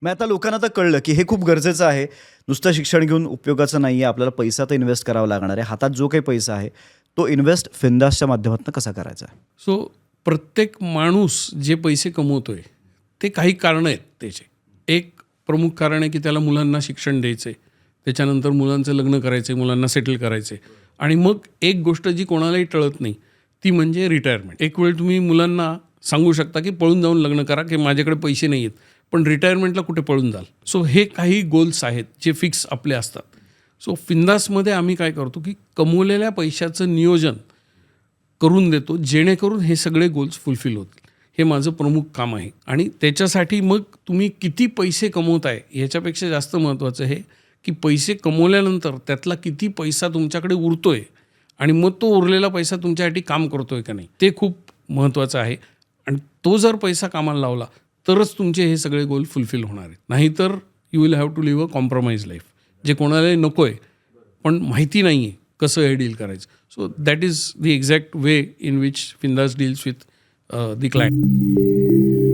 मग आता लोकांना तर कळलं, की हे खूप गरजेचं आहे. नुसतं शिक्षण घेऊन उपयोगाचं नाहीये. आपल्याला पैसा तर इन्व्हेस्ट करावा लागणार आहे. हातात जो काही पैसा आहे, तो इन्व्हेस्ट फिनदासच्या माध्यमातून कसा करायचा? सो प्रत्येक माणूस जे पैसे कमवतोय ते काही कारणं आहेत त्याचे. एक प्रमुख कारण आहे की त्याला मुलांना शिक्षण द्यायचं आहे. त्याच्यानंतर मुलांचं लग्न करायचं आहे, मुलांना सेटल करायचं आहे. आणि मग एक गोष्ट जी कोणालाही टळत नाही ती म्हणजे रिटायरमेंट. एक वेळ तुम्ही मुलांना सांगू शकता की पळून जाऊन लग्न करा की माझ्याकडे पैसे नाही आहेत, पण रिटायरमेंटला कुठे पळून जाल. सो हे काही गोल्स आहेत जे फिक्स आपले असतात. सो फिंदासमध्ये आम्ही काय करतो की कमवलेल्या पैशाचं नियोजन करून देतो जेणेकरून हे सगळे गोल्स फुलफिल होतील. हे माझं प्रमुख काम आहे. आणि त्याच्यासाठी मग तुम्ही किती पैसे कमवताय ह्याच्यापेक्षा जास्त महत्त्वाचं आहे की पैसे कमवल्यानंतर त्यातला किती पैसा तुमच्याकडे उरतोय आणि मग तो उरलेला पैसा तुमच्यासाठी काम करतोय का नाही, ते खूप महत्त्वाचं आहे. आणि तो जर पैसा कामाला लावला तरच तुमचे हे सगळे गोल फुलफिल होणार आहेत. नाहीतर you will have to live a compromise life, जे कोणालाही नको आहे पण माहिती नाही आहे कसं हे डील करायचं. So that is the exact way in which फिंदास डील्स विथ द क्लायंट.